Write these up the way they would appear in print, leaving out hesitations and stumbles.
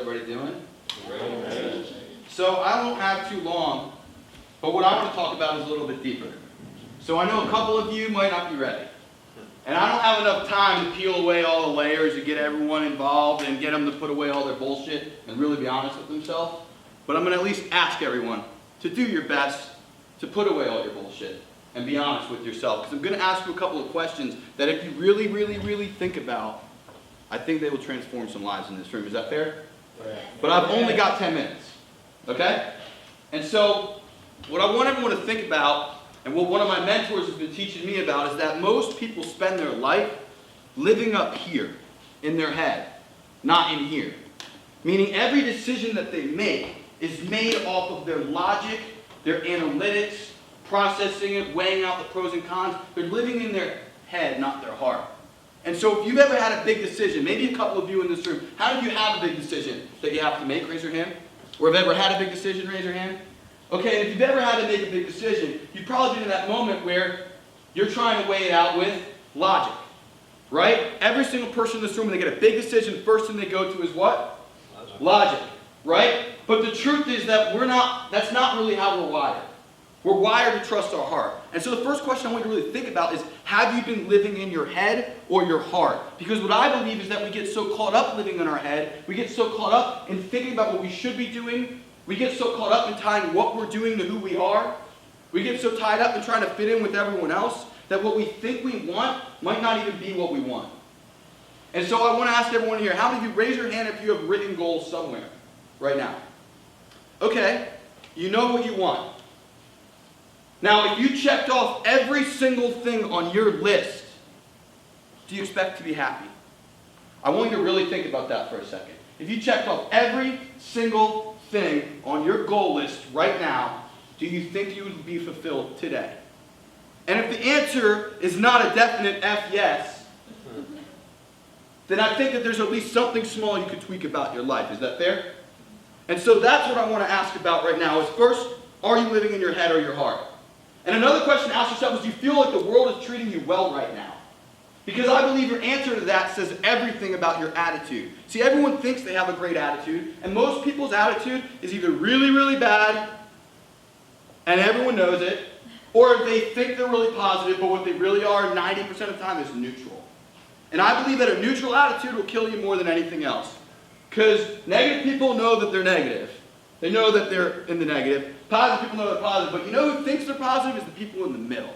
everybody doing? Great. So I won't have too long, but what I want to talk about is a little bit deeper. So I know a couple of you might not be ready. And I don't have enough time to peel away all the layers and get everyone involved and get them to put away all their bullshit and really be honest with themselves. But I'm going to at least ask everyone to do your best to put away all your bullshit and be honest with yourself. Because I'm going to ask you a couple of questions that if you really, really, really think about, I think they will transform some lives in this room. Is that fair? Yeah. But I've only got 10 minutes. Okay? And so what I want everyone to think about, and what one of my mentors has been teaching me about, is that most people spend their life living up here in their head, not in here. Meaning every decision that they make is made off of their logic, their analytics, processing it, weighing out the pros and cons. They're living in their head, not their heart. And so if you've ever had a big decision, maybe a couple of you in this room, how did you have a big decision that you have to make? Raise your hand. Or have ever had a big decision? Raise your hand. Okay, and if you've ever had to make a big decision, you've probably been in that moment where you're trying to weigh it out with logic, right? Every single person in this room, when they get a big decision, first thing they go to is what? Logic, right? But the truth is that that's not really how we're wired. We're wired to trust our heart. And so the first question I want you to really think about is, have you been living in your head or your heart? Because what I believe is that we get so caught up living in our head, we get so caught up in thinking about what we should be doing, we get so caught up in tying what we're doing to who we are, we get so tied up in trying to fit in with everyone else, that what we think we want might not even be what we want. And so I want to ask everyone here, how many of you, raise your hand if you have written goals somewhere right now? Okay, you know what you want. Now, if you checked off every single thing on your list, do you expect to be happy? I want you to really think about that for a second. If you checked off every single thing on your goal list right now, do you think you would be fulfilled today? And if the answer is not a definite F yes, then I think that there's at least something small you could tweak about your life. Is that fair? And so that's what I want to ask about right now is, first, are you living in your head or your heart? And another question to ask yourself is, do you feel like the world is treating you well right now? Because I believe your answer to that says everything about your attitude. See, everyone thinks they have a great attitude, and most people's attitude is either really, really bad, and everyone knows it, or they think they're really positive, but what they really are 90% of the time is neutral. And I believe that a neutral attitude will kill you more than anything else. Because negative people know that they're negative. They know that they're in the negative. Positive people know they're positive, but you know who thinks they're positive is the people in the middle.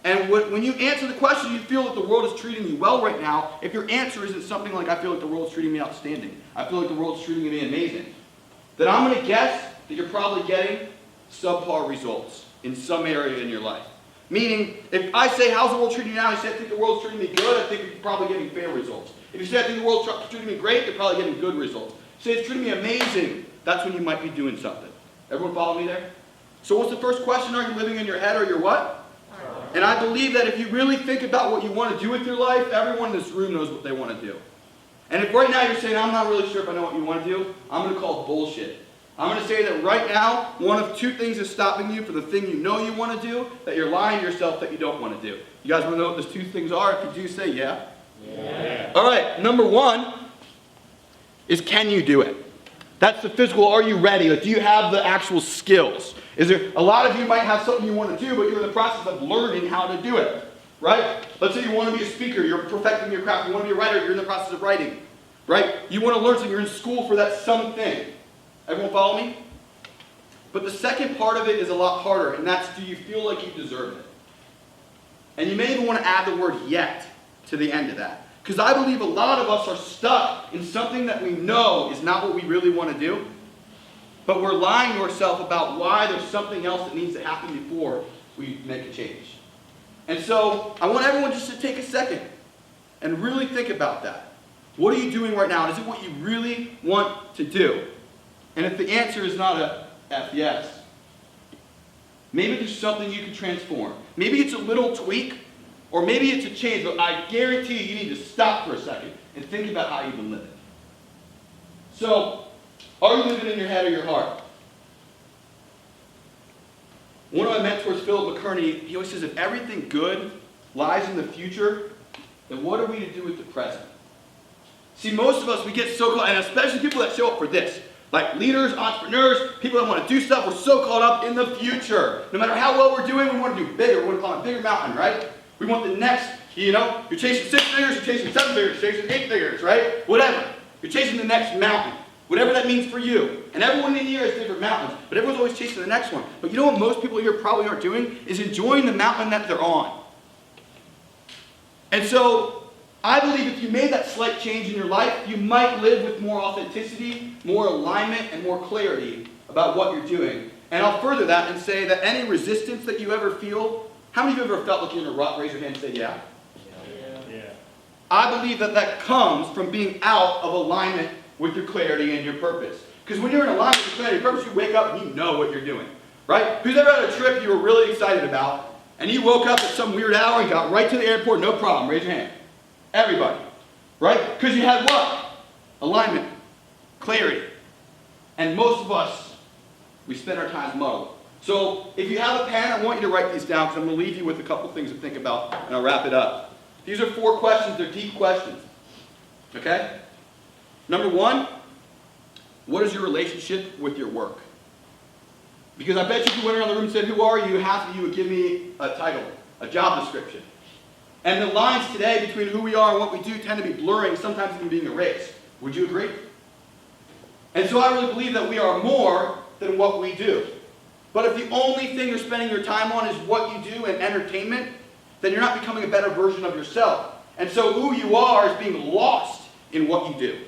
And when you answer the question, you feel that the world is treating you well right now, if your answer isn't something like, I feel like the world's treating me outstanding, I feel like the world's treating me amazing, then I'm going to guess that you're probably getting subpar results in some area in your life. Meaning, if I say, how's the world treating you now? You say, I think the world's treating me good, I think you're probably getting fair results. If you say, I think the world's treating me great, you're probably getting good results. If you say, it's treating me amazing, that's when you might be doing something. Everyone follow me there? So what's the first question? Are you living in your head or your what? And I believe that if you really think about what you want to do with your life, everyone in this room knows what they want to do. And if right now you're saying, I'm not really sure if I know what you want to do, I'm going to call it bullshit. I'm going to say that right now, one of two things is stopping you for the thing you know you want to do, that you're lying to yourself that you don't want to do. You guys want to know what those two things are? If you do, say yeah. Yeah. All right, number one is, can you do it? That's the physical, are you ready? Like, do you have the actual skills? Is there, a lot of you might have something you want to do, but you're in the process of learning how to do it, right? Let's say you want to be a speaker, you're perfecting your craft. You want to be a writer, you're in the process of writing, right? You want to learn something, you're in school for that something. Everyone follow me? But the second part of it is a lot harder, and that's, do you feel like you deserve it? And you may even want to add the word yet to the end of that. Because I believe a lot of us are stuck in something that we know is not what we really want to do, but we're lying to ourselves about why there's something else that needs to happen before we make a change. And so I want everyone just to take a second and really think about that. What are you doing right now? Is it what you really want to do? And if the answer is not a F yes, maybe there's something you can transform. Maybe it's a little tweak, or maybe it's a change, but I guarantee you need to stop for a second and think about how you've been living. So, are you living in your head or your heart? One of my mentors, Philip McKerney, he always says, if everything good lies in the future, then what are we to do with the present? See, most of us, we get so caught, and especially people that show up for this, like leaders, entrepreneurs, people that want to do stuff, we're so caught up in the future. No matter how well we're doing, we want to do bigger. We want to climb a bigger mountain, right? We want the next, you're chasing 6 figures, you're chasing 7 figures, you're chasing 8 figures, right? Whatever. You're chasing the next mountain. Whatever that means for you. And everyone in here has different mountains, but everyone's always chasing the next one. But you know what most people here probably aren't doing? Is enjoying the mountain that they're on. And so, I believe if you made that slight change in your life, you might live with more authenticity, more alignment, and more clarity about what you're doing. And I'll further that and say that any resistance that you ever feel, how many of you have ever felt like you're in a rut? Raise your hand and say, yeah. Yeah. I believe that that comes from being out of alignment with your clarity and your purpose. Because when you're in alignment with your clarity and your purpose, you wake up and you know what you're doing. Right? Who's ever had a trip you were really excited about, and you woke up at some weird hour and got right to the airport, no problem? Raise your hand. Everybody. Right? Because you had what? Alignment. Clarity. And most of us, we spend our time muddled. So if you have a pen, I want you to write these down because I'm going to leave you with a couple things to think about, and I'll wrap it up. These are 4 questions. They're deep questions. Okay? Number 1, what is your relationship with your work? Because I bet you if you went around the room and said, who are you? Half of you would give me a title, a job description. And the lines today between who we are and what we do tend to be blurring, sometimes even being erased. Would you agree? And so I really believe that we are more than what we do. But if the only thing you're spending your time on is what you do and entertainment, then you're not becoming a better version of yourself. And so who you are is being lost in what you do.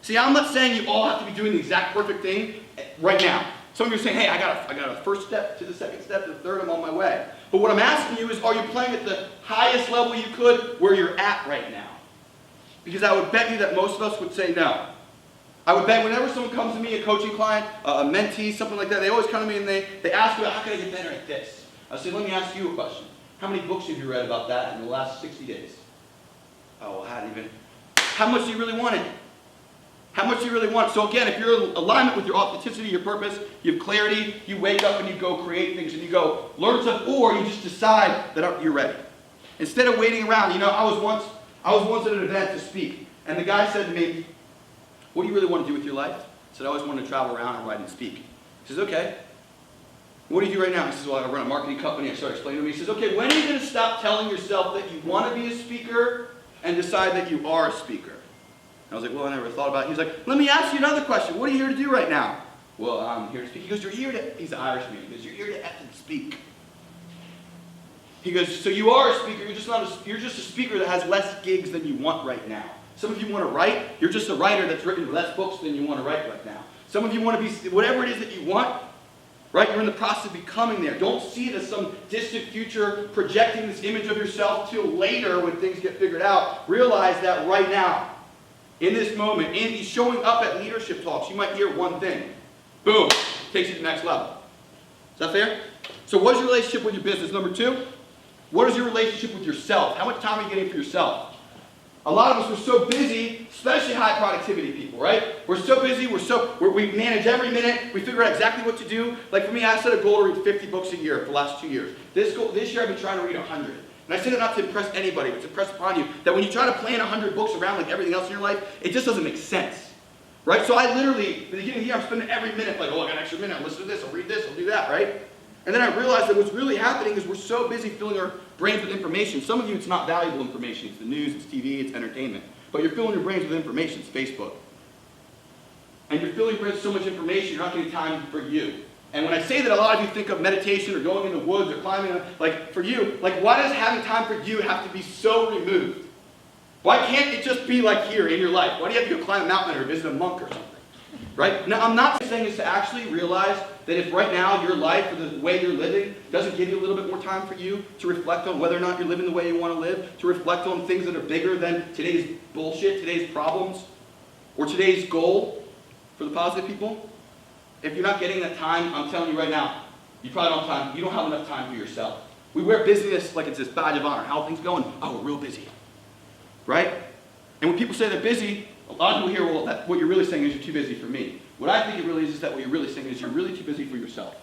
See, I'm not saying you all have to be doing the exact perfect thing right now. Some of you are saying, hey, I got a first step to the second step to the third, I'm on my way. But what I'm asking you is, are you playing at the highest level you could where you're at right now? Because I would bet you that most of us would say no. I would bet whenever someone comes to me, a coaching client, a mentee, something like that, they always come to me and they ask me, how can I get better at this? I say, let me ask you a question. How many books have you read about that in the last 60 days? Oh, well, how much do you really want it? How much do you really want? So again, if you're in alignment with your authenticity, your purpose, you have clarity, you wake up and you go create things and you go learn stuff, or you just decide that you're ready. Instead of waiting around, I was once at an event to speak, and the guy said to me, what do you really want to do with your life? I said, I always want to travel around and write and speak. He says, okay. What do you do right now? He says, well, I run a marketing company. I started explaining to him. He says, okay, when are you going to stop telling yourself that you want to be a speaker and decide that you are a speaker? I was like, well, I never thought about it. He's like, let me ask you another question. What are you here to do right now? Well, I'm here to speak. He goes, you're here to, he's an Irishman. He goes, you're here to effing speak. He goes, so you are a speaker. You're just a speaker that has less gigs than you want right now. Some of you want to write. You're just a writer that's written less books than you want to write right now. Some of you want to be, whatever it is that you want, right? You're in the process of becoming there. Don't see it as some distant future, projecting this image of yourself till later when things get figured out. Realize that right now, in this moment, in showing up at Leadership Talks, you might hear one thing. Boom, takes you to the next level. Is that fair? So what is your relationship with your business? Number 2, what is your relationship with yourself? How much time are you getting for yourself? A lot of us are so busy, especially high productivity people, right? We're so busy, we manage every minute, we figure out exactly what to do. Like for me, I set a goal to read 50 books a year for the last 2 years. This year I've been trying to read 100. And I say that not to impress anybody, but to impress upon you that when you try to plan 100 books around like everything else in your life, it just doesn't make sense. Right? So I literally, at the beginning of the year, I'm spending every minute like, oh, I got an extra minute, I'll listen to this, I'll read this, I'll do that, right? And then I realized that what's really happening is we're so busy filling our brains with information. Some of you, it's not valuable information. It's the news, it's TV, it's entertainment. But you're filling your brains with information. It's Facebook. And you're filling your brains with so much information, you're not getting time for you. And when I say that, a lot of you think of meditation or going in the woods or climbing, like for you, like why does having time for you have to be so removed? Why can't it just be like here in your life? Why do you have to go climb a mountain or visit a monk or something? Right? Now, I'm not saying this to actually realize that if right now your life or the way you're living doesn't give you a little bit more time for you to reflect on whether or not you're living the way you want to live, to reflect on things that are bigger than today's bullshit, today's problems, or today's goal for the positive people, if you're not getting that time, I'm telling you right now, you probably don't have time. You don't have enough time for yourself. We wear busyness like it's this badge of honor. How are things going? Oh, we're real busy. Right? And when people say they're busy, a lot of people hear, well, what you're really saying is you're too busy for me. What I think it really is that what you're really saying is you're really too busy for yourself.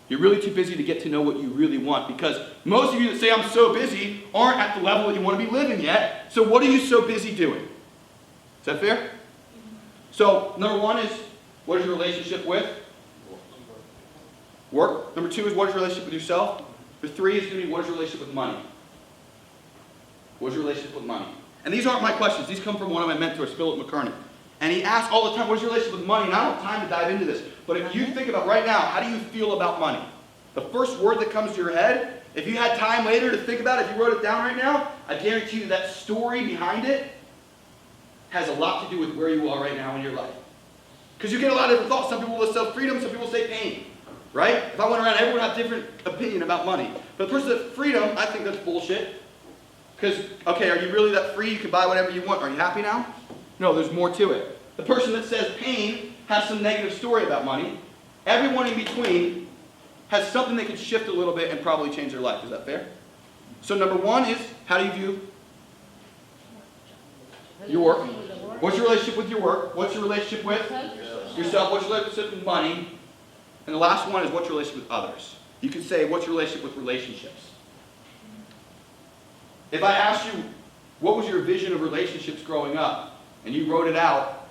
You're really too busy to get to know what you really want, because most of you that say I'm so busy aren't at the level that you want to be living yet. So what are you so busy doing? Is that fair? So, number 1 is, what is your relationship with work? Number 2 is, what is your relationship with yourself? Number 3 is going to be, what is your relationship with money? What is your relationship with money? And these aren't my questions. These come from one of my mentors, Philip McCartney. And he asks all the time, what is your relationship with money? And I don't have time to dive into this. But if you think about right now, how do you feel about money? The first word that comes to your head, if you had time later to think about it, if you wrote it down right now, I guarantee you that story behind it has a lot to do with where you are right now in your life. Because you get a lot of different thoughts. Some people will say freedom, some people say pain. Right? If I went around, everyone would have a different opinion about money. But the person that says freedom, I think that's bullshit. Because, okay, are you really that free? You can buy whatever you want. Are you happy now? No, there's more to it. The person that says pain has some negative story about money. Everyone in between has something that can shift a little bit and probably change their life. Is that fair? So number 1 is, how do you view your work? What's your relationship with your work? What's your relationship with yourself? What's your relationship with money? And the last one is, what's your relationship with others? You can say, what's your relationship with relationships? If I asked you, what was your vision of relationships growing up? And you wrote it out.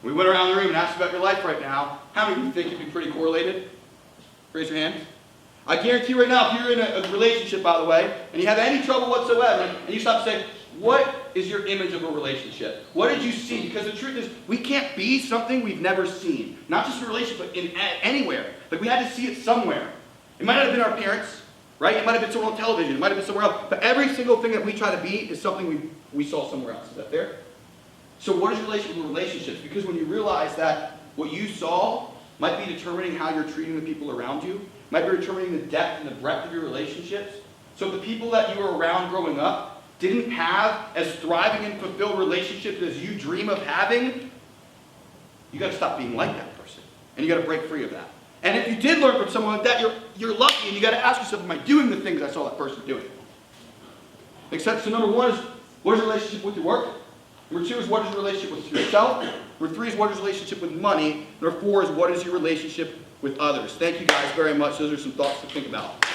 We went around the room and asked you about your life right now. How many of you think you'd be pretty correlated? Raise your hand. I guarantee right now, if you're in a relationship, by the way, and you have any trouble whatsoever, and you stop saying, what is your image of a relationship? What did you see? Because the truth is, we can't be something we've never seen. Not just in a relationship, but in anywhere. Like, we had to see it somewhere. It might not have been our parents, right? It might have been someone on television. It might have been somewhere else. But every single thing that we try to be is something we saw somewhere else. Is that fair? So what is your relationship with relationships? Because when you realize that what you saw might be determining how you're treating the people around you, might be determining the depth and the breadth of your relationships. So the people that you were around growing up didn't have as thriving and fulfilled relationships as you dream of having, you got to stop being like that person. And you got to break free of that. And if you did learn from someone like that, you're lucky, and you got to ask yourself, am I doing the things I saw that person doing? Make sense? So number 1 is, what is your relationship with your work? Number 2 is, what is your relationship with yourself? Number 3 is, what is your relationship with money? Number 4 is, what is your relationship with others? Thank you guys very much. Those are some thoughts to think about.